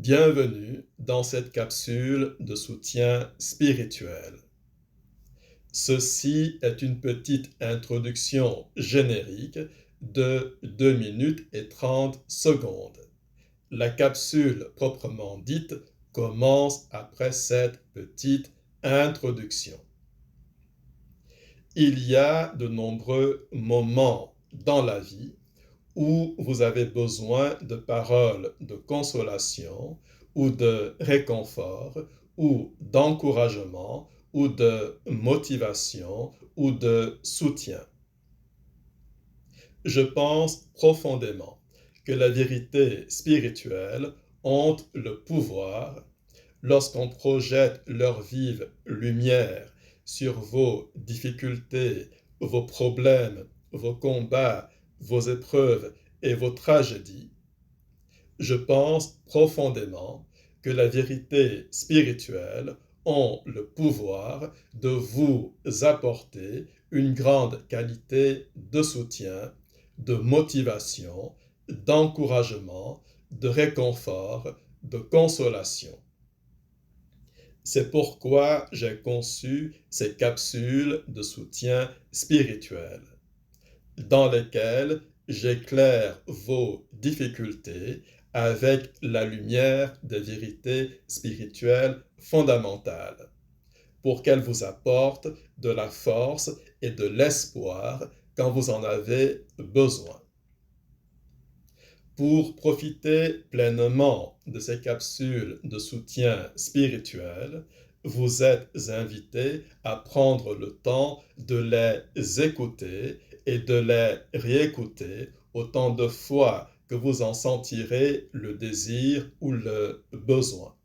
Bienvenue dans cette capsule de soutien spirituel. Ceci est une petite introduction générique de 2 minutes et 30 secondes. La capsule proprement dite commence après cette petite introduction. Il y a de nombreux moments dans la vie où vous avez besoin de paroles de consolation ou de réconfort ou d'encouragement ou de motivation ou de soutien. Je pense profondément que la vérité spirituelle ont le pouvoir, lorsqu'on projette leur vive lumière sur vos difficultés, vos problèmes, vos combats, vos épreuves et vos tragédies, je pense profondément que la vérité spirituelle ont le pouvoir de vous apporter une grande qualité de soutien, de motivation, d'encouragement, de réconfort, de consolation. C'est pourquoi j'ai conçu ces capsules de soutien spirituel, dans lesquelles j'éclaire vos difficultés avec la lumière des vérités spirituelles fondamentales, pour qu'elles vous apportent de la force et de l'espoir quand vous en avez besoin. Pour profiter pleinement de ces capsules de soutien spirituel, vous êtes invités à prendre le temps de les écouter et de les réécouter autant de fois que vous en sentirez le désir ou le besoin.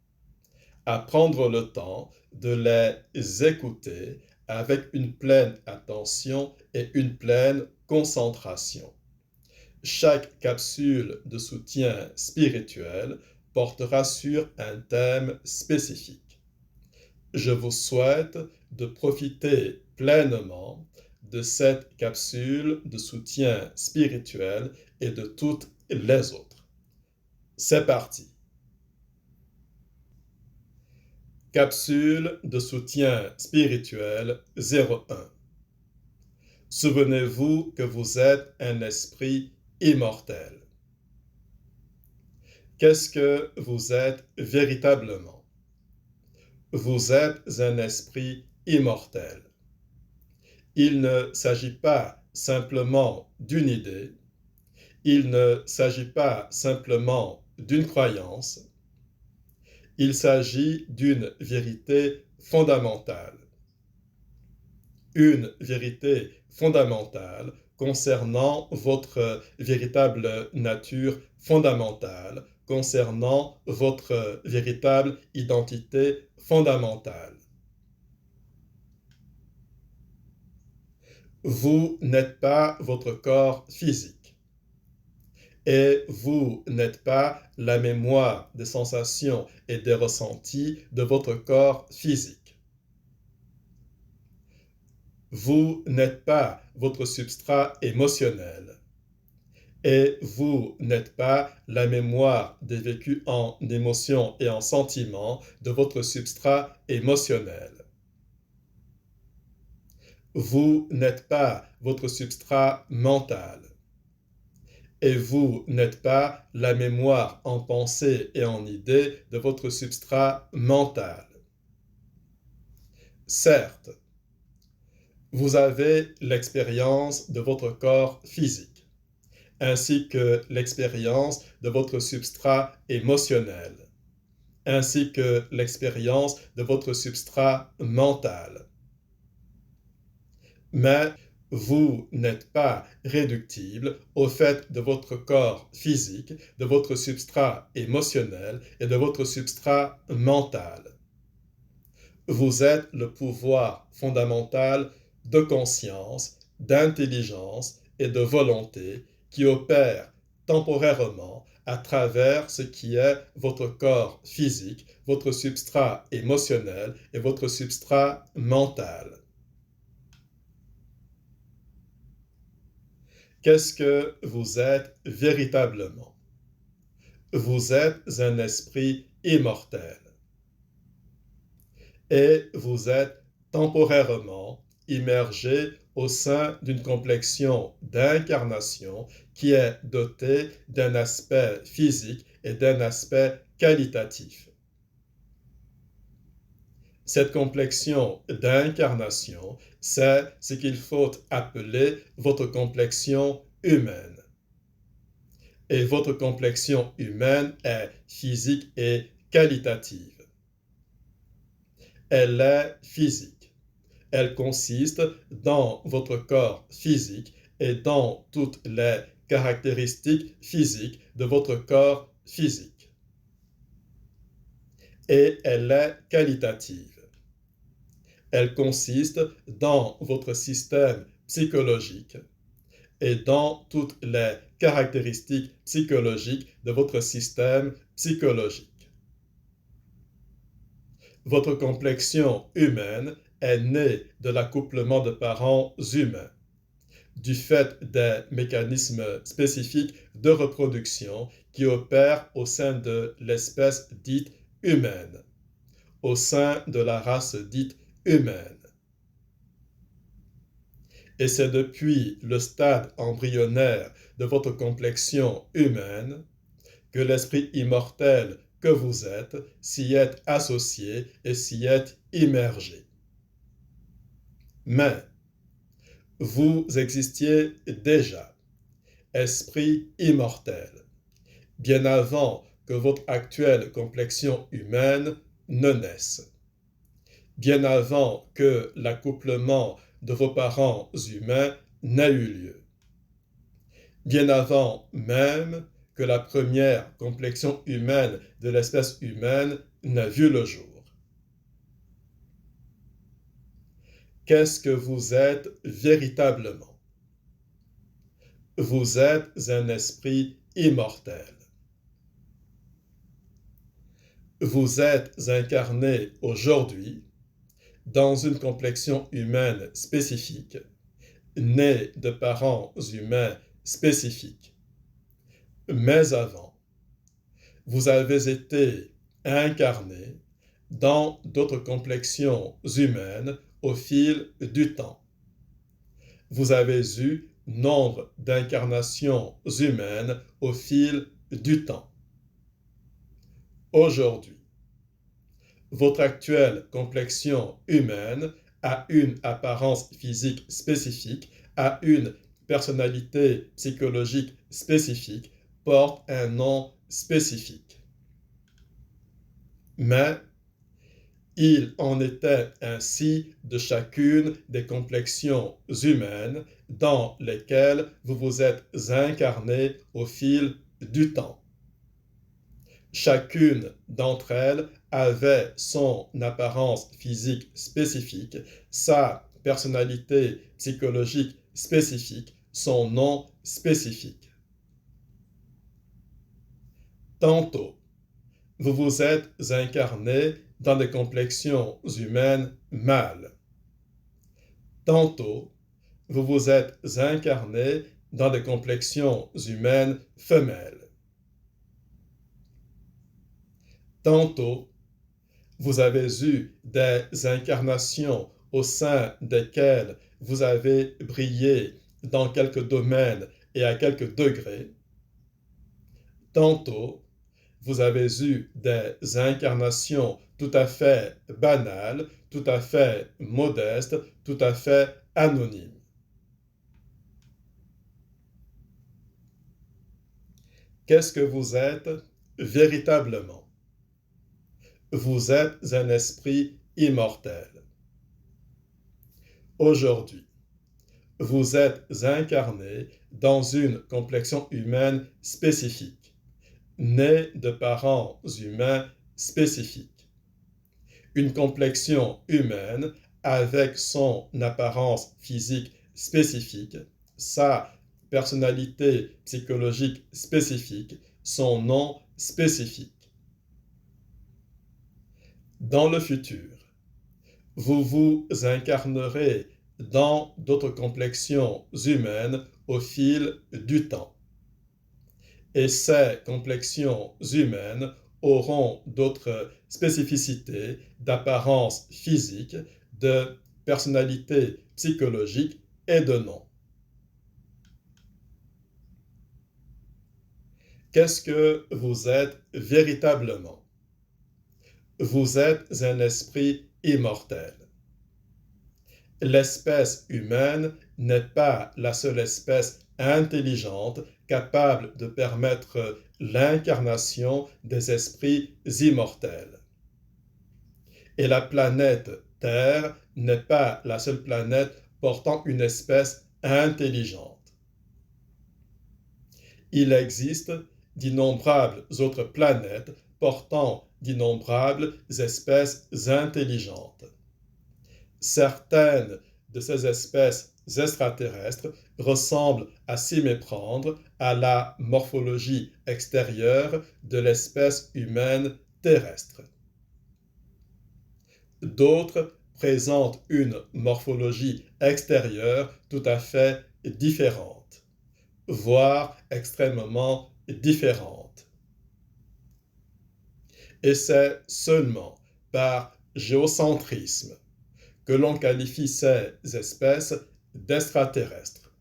À prendre le temps de les écouter avec une pleine attention et une pleine concentration. Chaque capsule de soutien spirituel portera sur un thème spécifique. Je vous souhaite de profiter pleinement de cette capsule de soutien spirituel et de toutes les autres. C'est parti. Capsule de soutien spirituel 01. Souvenez-vous que vous êtes un esprit immortel. Qu'est-ce que vous êtes véritablement? Vous êtes un esprit immortel. Il ne s'agit pas simplement d'une idée, il ne s'agit pas simplement d'une croyance, il s'agit d'une vérité fondamentale. Une vérité fondamentale concernant votre véritable nature fondamentale, concernant votre véritable identité fondamentale. Vous n'êtes pas votre corps physique et vous n'êtes pas la mémoire des sensations et des ressentis de votre corps physique. Vous n'êtes pas votre substrat émotionnel et vous n'êtes pas la mémoire des vécus en émotions et en sentiments de votre substrat émotionnel. Vous n'êtes pas votre substrat mental et vous n'êtes pas la mémoire en pensée et en idée de votre substrat mental. Certes, vous avez l'expérience de votre corps physique, ainsi que l'expérience de votre substrat émotionnel, ainsi que l'expérience de votre substrat mental. Mais vous n'êtes pas réductible au fait de votre corps physique, de votre substrat émotionnel et de votre substrat mental. Vous êtes le pouvoir fondamental de conscience, d'intelligence et de volonté qui opère temporairement à travers ce qui est votre corps physique, votre substrat émotionnel et votre substrat mental. Qu'est-ce que vous êtes véritablement? Vous êtes un esprit immortel et vous êtes temporairement immergé au sein d'une complexion d'incarnation qui est dotée d'un aspect physique et d'un aspect qualitatif. Cette complexion d'incarnation, c'est ce qu'il faut appeler votre complexion humaine. Et votre complexion humaine est physique et qualitative. Elle est physique. Elle consiste dans votre corps physique et dans toutes les caractéristiques physiques de votre corps physique. Et elle est qualitative. Elle consiste dans votre système psychologique et dans toutes les caractéristiques psychologiques de votre système psychologique. Votre complexion humaine est née de l'accouplement de parents humains, du fait des mécanismes spécifiques de reproduction qui opèrent au sein de l'espèce dite humaine, au sein de la race dite humaine. Et c'est depuis le stade embryonnaire de votre complexion humaine que l'esprit immortel que vous êtes s'y est associé et s'y est immergé. Mais vous existiez déjà, esprit immortel, bien avant que votre actuelle complexion humaine ne naisse, bien avant que l'accouplement de vos parents humains n'ait eu lieu, bien avant même que la première complexion humaine de l'espèce humaine n'ait vu le jour. Qu'est-ce que vous êtes véritablement? Vous êtes un esprit immortel. Vous êtes incarné aujourd'hui dans une complexion humaine spécifique, né de parents humains spécifiques. Mais avant, vous avez été incarné dans d'autres complexions humaines au fil du temps. Vous avez eu nombre d'incarnations humaines au fil du temps. Aujourd'hui, votre actuelle complexion humaine a une apparence physique spécifique, a une personnalité psychologique spécifique, porte un nom spécifique. Mais il en était ainsi de chacune des complexions humaines dans lesquelles vous vous êtes incarné au fil du temps. Chacune d'entre elles avait son apparence physique spécifique, sa personnalité psychologique spécifique, son nom spécifique. Tantôt, vous vous êtes incarné dans des complexions humaines mâles. Tantôt, vous vous êtes incarné dans des complexions humaines femelles. Tantôt, vous avez eu des incarnations au sein desquelles vous avez brillé dans quelques domaines et à quelques degrés. Tantôt, vous avez eu des incarnations tout à fait banales, tout à fait modestes, tout à fait anonymes. Qu'est-ce que vous êtes véritablement? Vous êtes un esprit immortel. Aujourd'hui, vous êtes incarné dans une complexion humaine spécifique, né de parents humains spécifiques. Une complexion humaine avec son apparence physique spécifique, sa personnalité psychologique spécifique, son nom spécifique. Dans le futur, vous vous incarnerez dans d'autres complexions humaines au fil du temps. Et ces complexions humaines auront d'autres spécificités d'apparence physique, de personnalité psychologique et de nom. Qu'est-ce que vous êtes véritablement? Vous êtes un esprit immortel. L'espèce humaine n'est pas la seule espèce intelligente capable de permettre l'incarnation des esprits immortels. Et la planète Terre n'est pas la seule planète portant une espèce intelligente. Il existe d'innombrables autres planètes portant d'innombrables espèces intelligentes. Certaines de ces espèces extraterrestres ressemblent à s'y méprendre à la morphologie extérieure de l'espèce humaine terrestre. D'autres présentent une morphologie extérieure tout à fait différente, voire extrêmement différente. Et c'est seulement par géocentrisme que l'on qualifie ces espèces d'extraterrestres.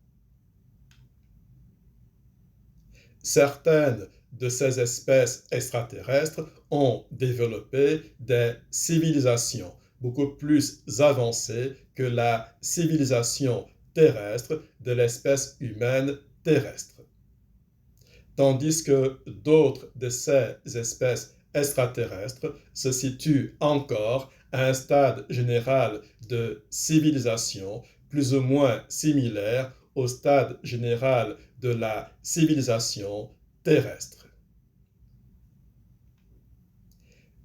Certaines de ces espèces extraterrestres ont développé des civilisations beaucoup plus avancées que la civilisation terrestre de l'espèce humaine terrestre. Tandis que d'autres de ces espèces extraterrestres se situent encore à un stade général de civilisation plus ou moins similaire au stade général de la civilisation terrestre.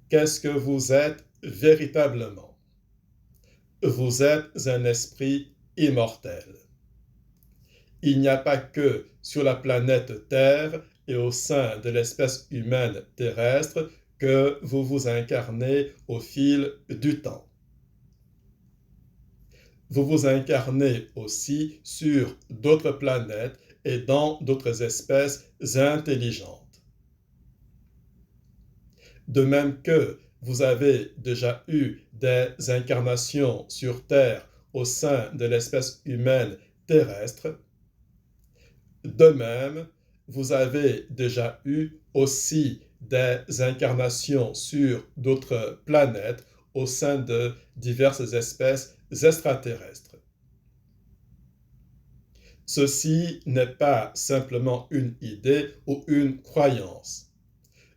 Qu'est-ce que vous êtes véritablement? Vous êtes un esprit immortel. Il n'y a pas que sur la planète Terre et au sein de l'espèce humaine terrestre que vous vous incarnez au fil du temps. Vous vous incarnez aussi sur d'autres planètes et dans d'autres espèces intelligentes. De même que vous avez déjà eu des incarnations sur Terre au sein de l'espèce humaine terrestre, de même, vous avez déjà eu aussi des incarnations sur d'autres planètes au sein de diverses espèces extraterrestres. Ceci n'est pas simplement une idée ou une croyance.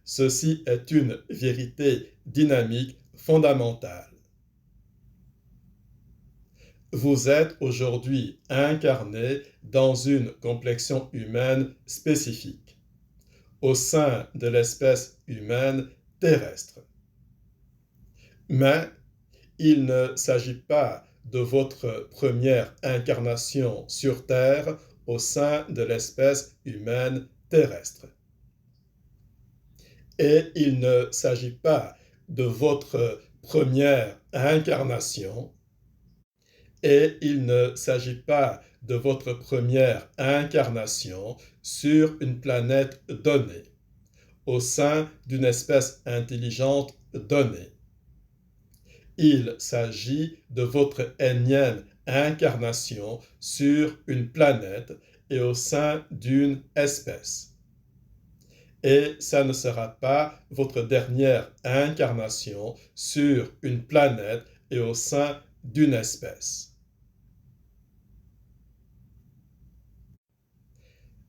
Ceci est une vérité dynamique fondamentale. Vous êtes aujourd'hui incarné dans une complexion humaine spécifique, au sein de l'espèce humaine terrestre. Mais il ne s'agit pas de votre première incarnation sur Terre au sein de l'espèce humaine terrestre. Et il ne s'agit pas de votre première incarnation. Et il ne s'agit pas de votre première incarnation sur une planète donnée, au sein d'une espèce intelligente donnée. Il s'agit de votre énième incarnation sur une planète et au sein d'une espèce. Et ça ne sera pas votre dernière incarnation sur une planète et au sein d'une espèce.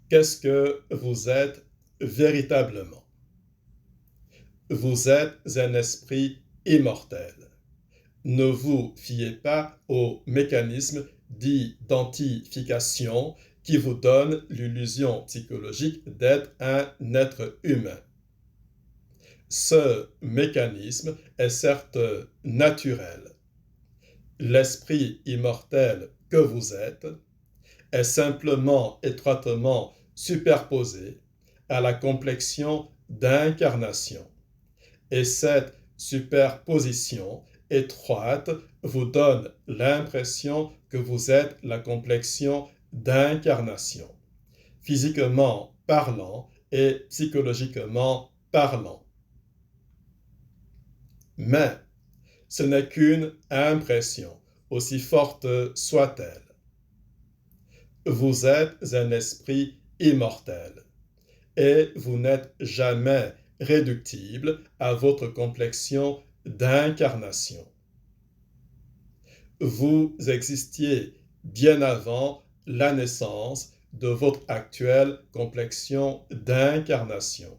Qu'est-ce que vous êtes véritablement? Vous êtes un esprit immortel. Ne vous fiez pas aux mécanismes d'identification qui vous donnent l'illusion psychologique d'être un être humain. Ce mécanisme est certes naturel. L'esprit immortel que vous êtes est simplement étroitement superposé à la complexion d'incarnation. Et cette superposition étroite vous donne l'impression que vous êtes la complexion d'incarnation, physiquement parlant et psychologiquement parlant. Mais ce n'est qu'une impression, aussi forte soit-elle. Vous êtes un esprit immortel et vous n'êtes jamais réductible à votre complexion d'incarnation. Vous existiez bien avant la naissance de votre actuelle complexion d'incarnation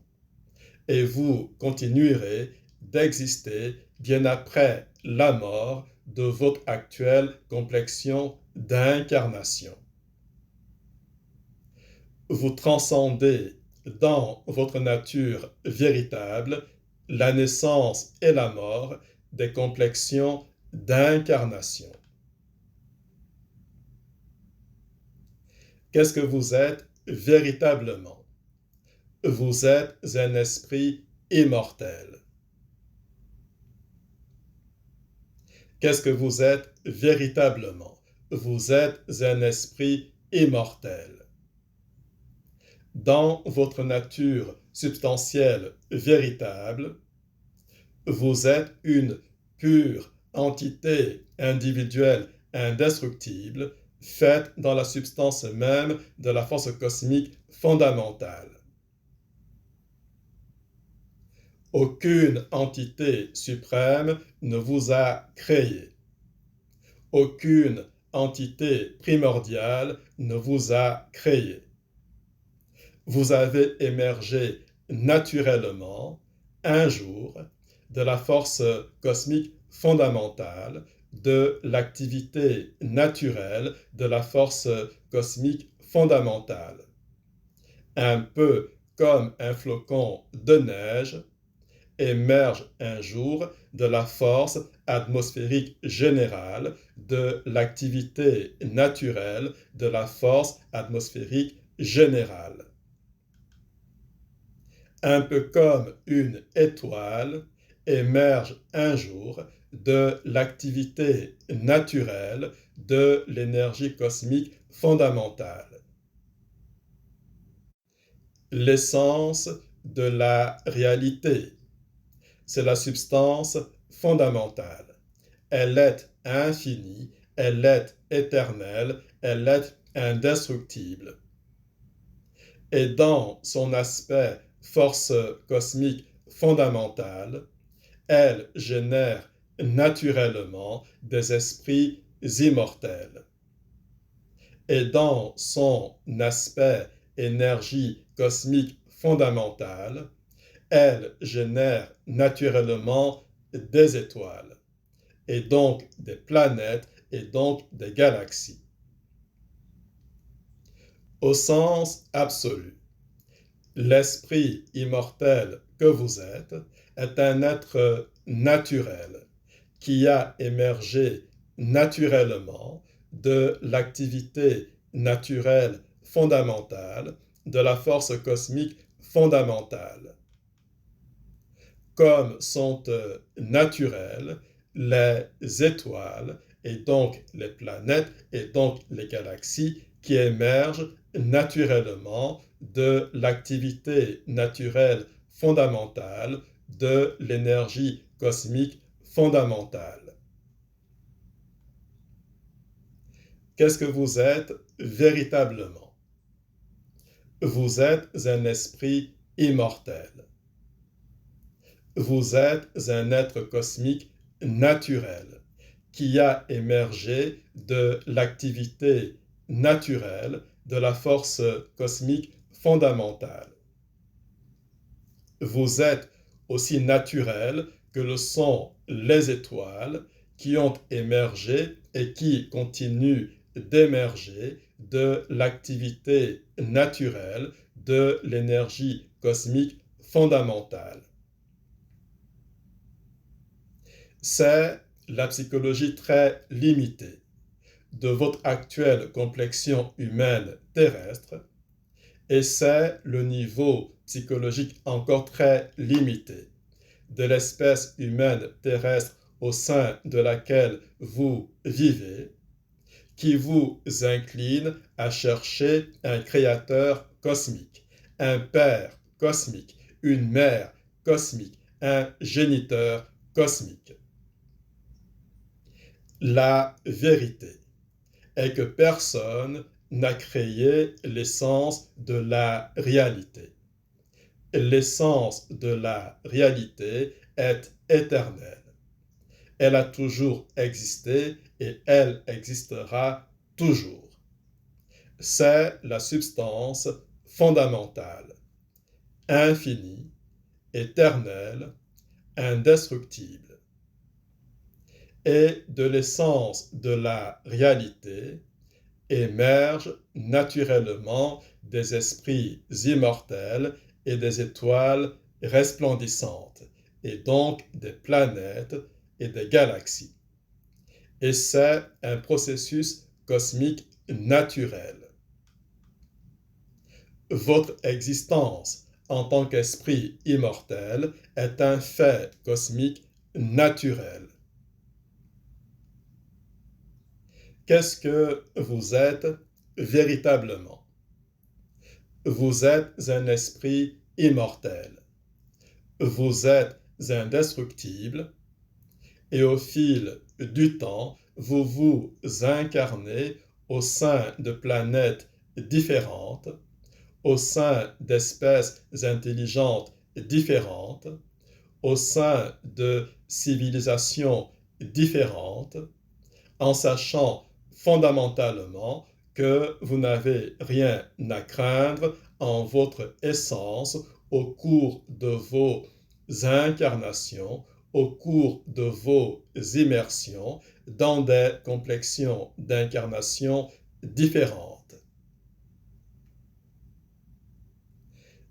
et vous continuerez d'exister bien après la mort de votre actuelle complexion d'incarnation. Vous transcendez dans votre nature véritable la naissance et la mort des complexions d'incarnation. Qu'est-ce que vous êtes véritablement? Vous êtes un esprit immortel. Qu'est-ce que vous êtes véritablement? Vous êtes un esprit immortel. Dans votre nature substantielle véritable, vous êtes une pure entité individuelle indestructible, faite dans la substance même de la force cosmique fondamentale. Aucune entité suprême ne vous a créé. Aucune entité primordiale ne vous a créé. Vous avez émergé naturellement, un jour, de la force cosmique fondamentale, de l'activité naturelle de la force cosmique fondamentale. Un peu comme un flocon de neige émerge un jour de la force atmosphérique générale de l'activité naturelle de la force atmosphérique générale. Un peu comme une étoile émerge un jour de l'activité naturelle de l'énergie cosmique fondamentale. L'essence de la réalité, c'est la substance fondamentale. Elle est infinie, elle est éternelle, elle est indestructible. Et dans son aspect force cosmique fondamentale, elle génère naturellement des esprits immortels. Et dans son aspect énergie cosmique fondamentale, elle génère naturellement des étoiles, et donc des planètes, et donc des galaxies. Au sens absolu, l'esprit immortel que vous êtes est un être naturel qui a émergé naturellement de l'activité naturelle fondamentale de la force cosmique fondamentale. Comme sont naturelles les étoiles et donc les planètes et donc les galaxies qui émergent naturellement de l'activité naturelle fondamentale de l'énergie cosmique fondamentale. Qu'est-ce que vous êtes véritablement? Vous êtes un esprit immortel. Vous êtes un être cosmique naturel qui a émergé de l'activité naturelle de la force cosmique fondamentale. Vous êtes aussi naturel que le sont les étoiles qui ont émergé et qui continuent d'émerger de l'activité naturelle de l'énergie cosmique fondamentale. C'est la psychologie très limitée de votre actuelle complexion humaine terrestre et c'est le niveau psychologique encore très limité de l'espèce humaine terrestre au sein de laquelle vous vivez qui vous incline à chercher un créateur cosmique, un père cosmique, une mère cosmique, un géniteur cosmique. La vérité est que personne n'a créé l'essence de la réalité. L'essence de la réalité est éternelle. Elle a toujours existé et elle existera toujours. C'est la substance fondamentale, infinie, éternelle, indestructible. Et de l'essence de la réalité émergent naturellement des esprits immortels et des étoiles resplendissantes, et donc des planètes et des galaxies. Et c'est un processus cosmique naturel. Votre existence en tant qu'esprit immortel est un fait cosmique naturel. Qu'est-ce que vous êtes véritablement? Vous êtes un esprit immortel. Vous êtes indestructible et au fil du temps, vous vous incarnez au sein de planètes différentes, au sein d'espèces intelligentes différentes, au sein de civilisations différentes, en sachant fondamentalement que vous n'avez rien à craindre en votre essence au cours de vos incarnations, au cours de vos immersions dans des complexions d'incarnations différentes.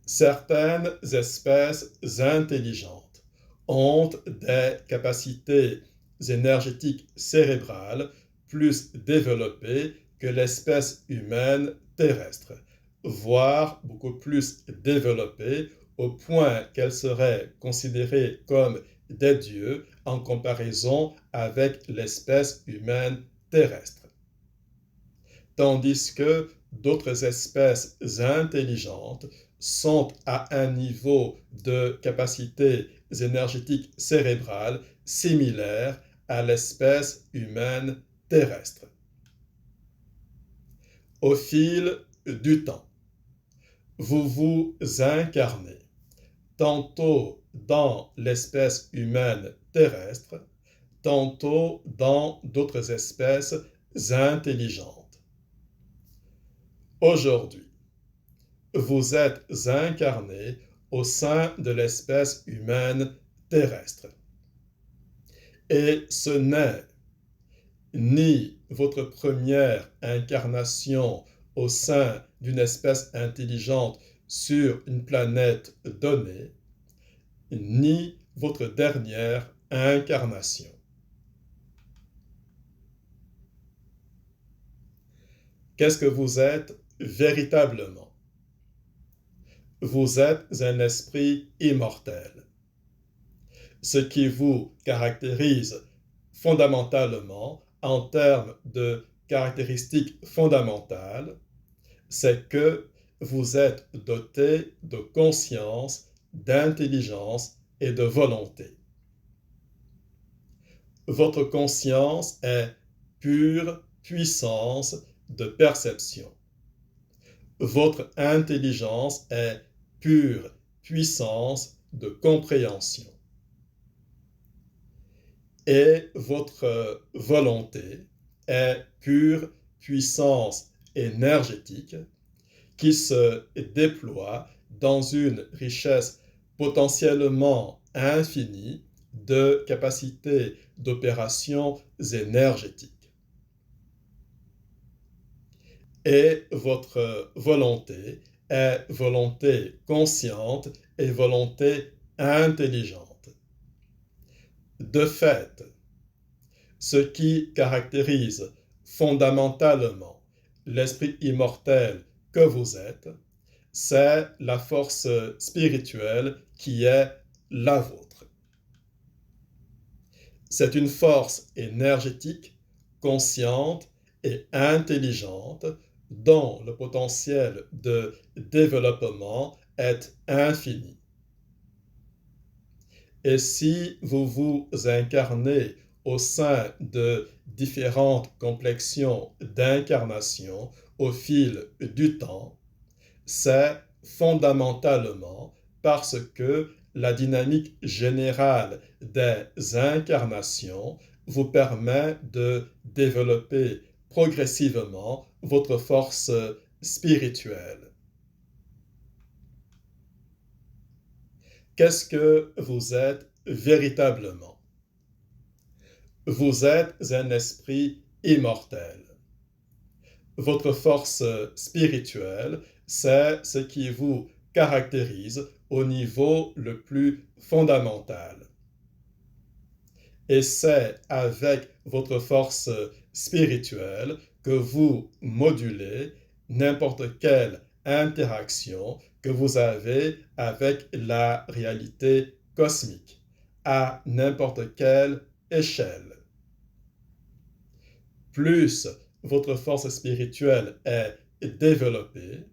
Certaines espèces intelligentes ont des capacités énergétiques cérébrales plus développées que l'espèce humaine terrestre, voire beaucoup plus développées au point qu'elles seraient considérées comme des dieux en comparaison avec l'espèce humaine terrestre. Tandis que d'autres espèces intelligentes sont à un niveau de capacité énergétique cérébrale similaire à l'espèce humaine terrestre. Au fil du temps, vous vous incarnez tantôt dans l'espèce humaine terrestre, tantôt dans d'autres espèces intelligentes. Aujourd'hui, vous êtes incarné au sein de l'espèce humaine terrestre. Et ce n'est ni votre première incarnation au sein d'une espèce intelligente sur une planète donnée, ni votre dernière incarnation. Qu'est-ce que vous êtes véritablement? Vous êtes un esprit immortel. Ce qui vous caractérise fondamentalement en termes de caractéristiques fondamentales, c'est que vous êtes doté de conscience, d'intelligence et de volonté. Votre conscience est pure puissance de perception. Votre intelligence est pure puissance de compréhension. Et votre volonté est pure puissance énergétique qui se déploie dans une richesse potentiellement infinie de capacités d'opération énergétiques. Et votre volonté est volonté consciente et volonté intelligente. De fait, ce qui caractérise fondamentalement l'esprit immortel que vous êtes, c'est la force spirituelle qui est la vôtre. C'est une force énergétique, consciente et intelligente dont le potentiel de développement est infini. Et si vous vous incarnez au sein de différentes complexions d'incarnation au fil du temps, c'est fondamentalement parce que la dynamique générale des incarnations vous permet de développer progressivement votre force spirituelle. Qu'est-ce que vous êtes véritablement? Vous êtes un esprit immortel. Votre force spirituelle, c'est ce qui vous caractérise au niveau le plus fondamental. Et c'est avec votre force spirituelle que vous modulez n'importe quelle interaction que vous avez avec la réalité cosmique, à n'importe quelle échelle. Plus votre force spirituelle est développée,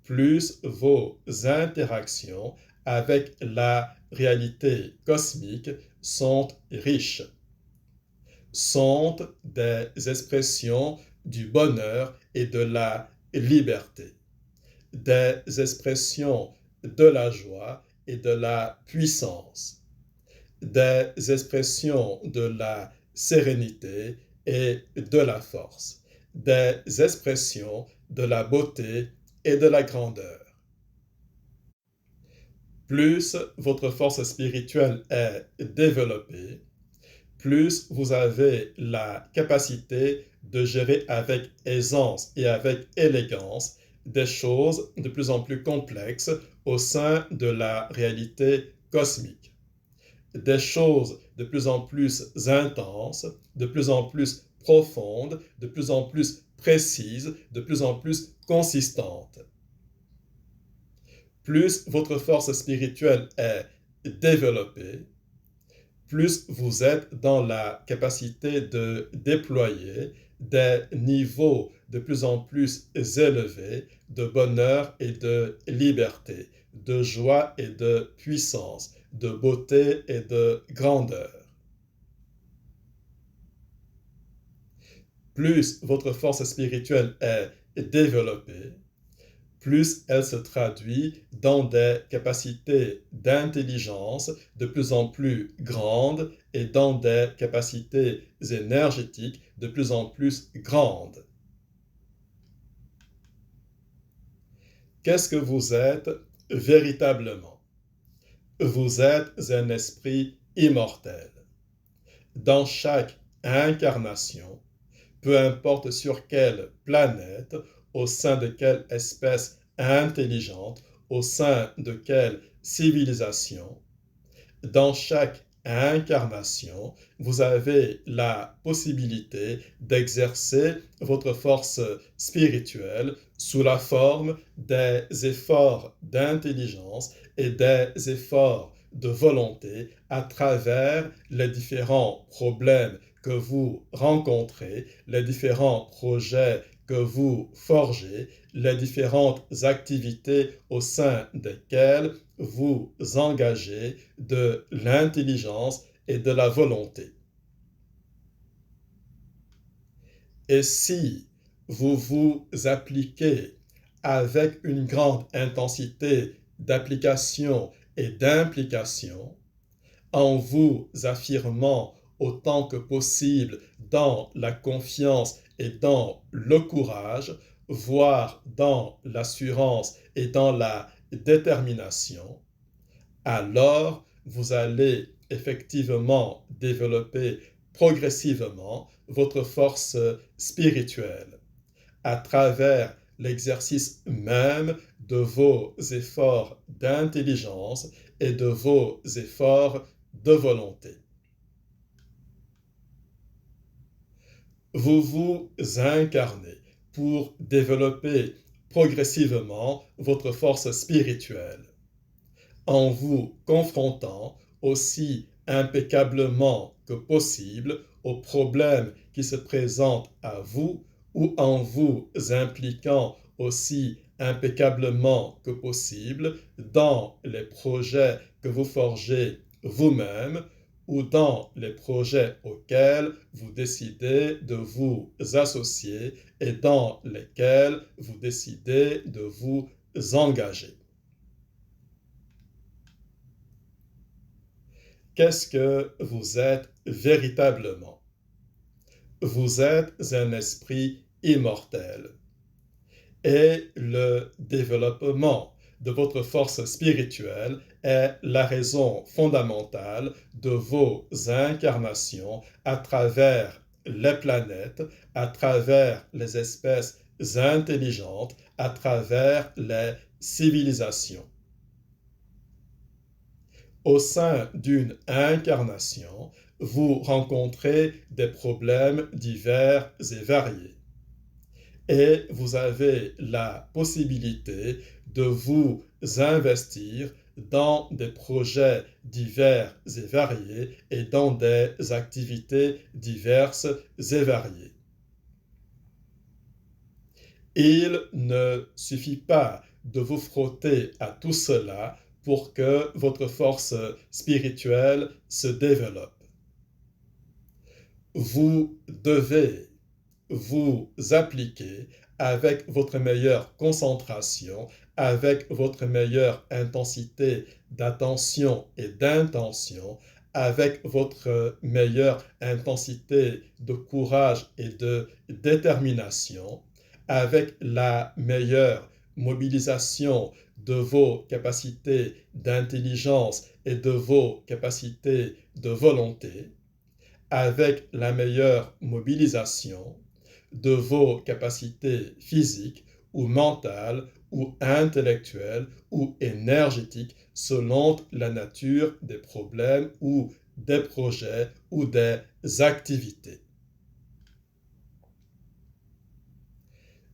plus vos interactions avec la réalité cosmique sont riches, sont des expressions du bonheur et de la liberté, des expressions de la joie et de la puissance, des expressions de la sérénité et de la force, des expressions de la beauté et de la grandeur. Plus votre force spirituelle est développée, plus vous avez la capacité de gérer avec aisance et avec élégance des choses de plus en plus complexes au sein de la réalité cosmique. Des choses de plus en plus intenses, de plus en plus profondes, de plus en plus précises, de plus en plus consistantes. Plus votre force spirituelle est développée, plus vous êtes dans la capacité de déployer des niveaux de plus en plus élevés de bonheur et de liberté, de joie et de puissance, de beauté et de grandeur. Plus votre force spirituelle est développée, plus elle se traduit dans des capacités d'intelligence de plus en plus grandes et dans des capacités énergétiques de plus en plus grandes. Qu'est-ce que vous êtes véritablement? Vous êtes un esprit immortel. Dans chaque incarnation, peu importe sur quelle planète, au sein de quelle espèce intelligente, au sein de quelle civilisation, dans chaque incarnation, vous avez la possibilité d'exercer votre force spirituelle sous la forme des efforts d'intelligence et des efforts de volonté à travers les différents problèmes que vous rencontrez, les différents projets que vous forgez, les différentes activités au sein desquelles vous engagez de l'intelligence et de la volonté. Et si vous vous appliquez avec une grande intensité d'application et d'implication, en vous affirmant autant que possible dans la confiance et dans le courage, voire dans l'assurance et dans la détermination, alors vous allez effectivement développer progressivement votre force spirituelle à travers l'exercice même de vos efforts d'intelligence et de vos efforts de volonté. Vous vous incarnez pour développer progressivement votre force spirituelle en vous confrontant aussi impeccablement que possible aux problèmes qui se présentent à vous ou en vous impliquant aussi impeccablement que possible dans les projets que vous forgez vous-même ou dans les projets auxquels vous décidez de vous associer et dans lesquels vous décidez de vous engager. Qu'est-ce que vous êtes véritablement? Vous êtes un esprit immortel. Et le développement de votre force spirituelle est la raison fondamentale de vos incarnations à travers les planètes, à travers les espèces intelligentes, à travers les civilisations. Au sein d'une incarnation, vous rencontrez des problèmes divers et variés. Et vous avez la possibilité de vous investir dans des projets divers et variés et dans des activités diverses et variées. Il ne suffit pas de vous frotter à tout cela pour que votre force spirituelle se développe. Vous devez vous appliquer avec votre meilleure concentration, avec votre meilleure intensité d'attention et d'intention, avec votre meilleure intensité de courage et de détermination, avec la meilleure mobilisation de vos capacités d'intelligence et de vos capacités de volonté, avec la meilleure mobilisation de vos capacités physiques ou mentales ou intellectuelles ou énergétiques selon la nature des problèmes ou des projets ou des activités.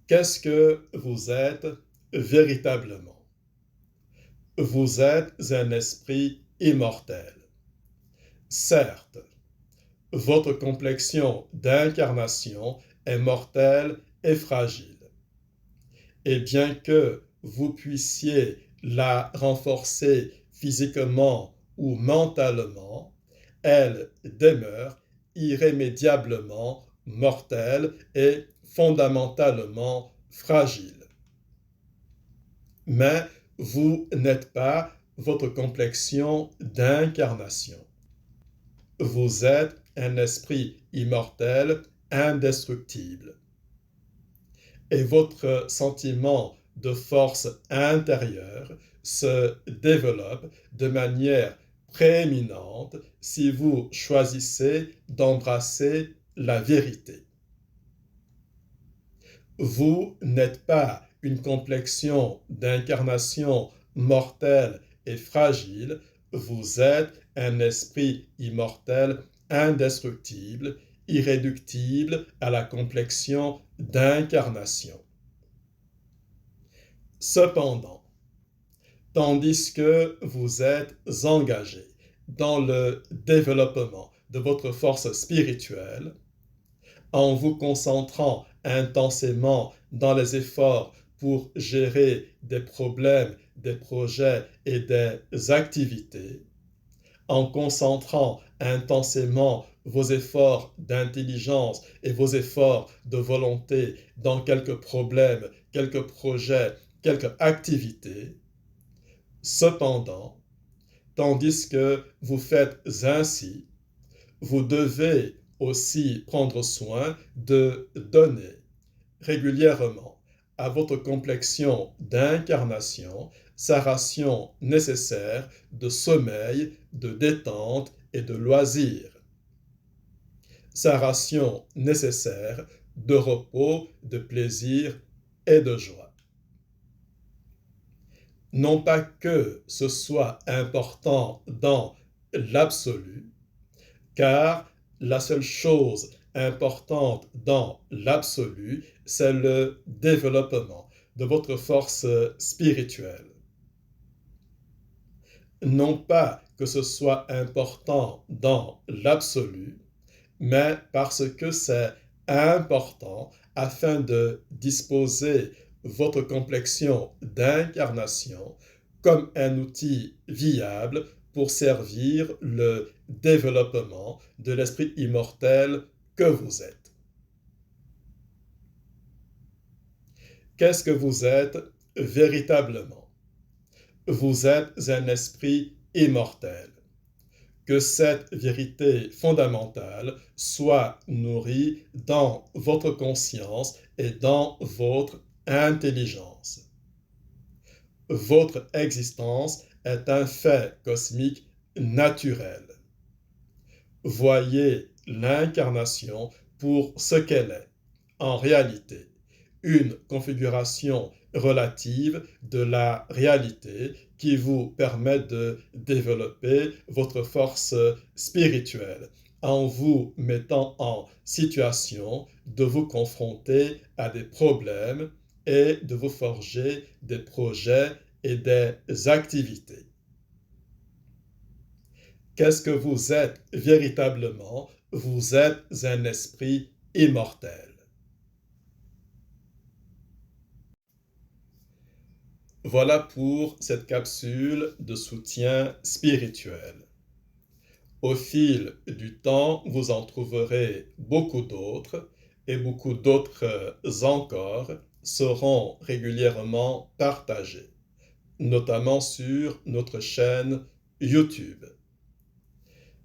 Qu'est-ce que vous êtes véritablement? Vous êtes un esprit immortel. Certes, votre complexion d'incarnation est mortelle et fragile. Et bien que vous puissiez la renforcer physiquement ou mentalement, elle demeure irrémédiablement mortelle et fondamentalement fragile. Mais vous n'êtes pas votre complexion d'incarnation. Vous êtes un esprit immortel, indestructible. Et votre sentiment de force intérieure se développe de manière prééminente si vous choisissez d'embrasser la vérité. Vous n'êtes pas une complexion d'incarnation mortelle et fragile, vous êtes un esprit immortel, indestructible, irréductible à la complexion d'incarnation. Cependant, tandis que vous êtes engagé dans le développement de votre force spirituelle, en vous concentrant intensément dans les efforts pour gérer des problèmes, des projets et des activités, en concentrant intensément vos efforts d'intelligence et vos efforts de volonté dans quelques problèmes, quelques projets, quelques activités. Cependant, tandis que vous faites ainsi, vous devez aussi prendre soin de donner régulièrement à votre complexion d'incarnation sa ration nécessaire de sommeil, de détente et de loisirs. Sa ration nécessaire de repos, de plaisir et de joie. Non pas que ce soit important dans l'absolu, car la seule chose importante dans l'absolu, c'est le développement de votre force spirituelle. Non pas que ce soit important dans l'absolu, mais parce que c'est important afin de disposer votre complexion d'incarnation comme un outil viable pour servir le développement de l'esprit immortel que vous êtes. Qu'est-ce que vous êtes véritablement? Vous êtes un esprit immortel. Que cette vérité fondamentale soit nourrie dans votre conscience et dans votre intelligence. Votre existence est un fait cosmique naturel. Voyez l'incarnation pour ce qu'elle est, en réalité, une configuration relative de la réalité qui vous permet de développer votre force spirituelle en vous mettant en situation de vous confronter à des problèmes et de vous forger des projets et des activités. Qu'est-ce que vous êtes véritablement? Vous êtes un esprit immortel. Voilà pour cette capsule de soutien spirituel. Au fil du temps, vous en trouverez beaucoup d'autres et beaucoup d'autres encore seront régulièrement partagées, notamment sur notre chaîne YouTube.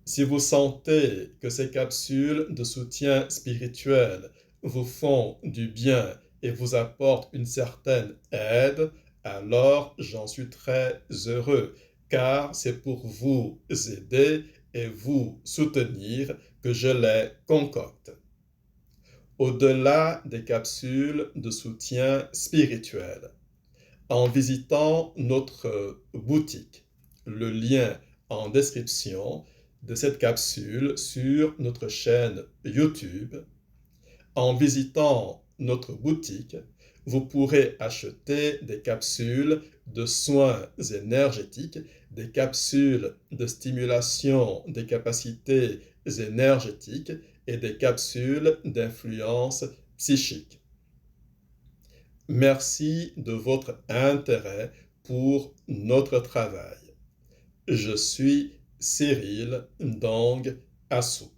Si vous sentez que ces capsules de soutien spirituel vous font du bien et vous apportent une certaine aide, alors j'en suis très heureux, car c'est pour vous aider et vous soutenir que je les concocte. Au-delà des capsules de soutien spirituel, en visitant notre boutique, le lien en description de cette capsule sur notre chaîne YouTube, en visitant notre boutique, vous pourrez acheter des capsules de soins énergétiques, des capsules de stimulation des capacités énergétiques et des capsules d'influence psychique. Merci de votre intérêt pour notre travail. Je suis Cyril Ndong Assou.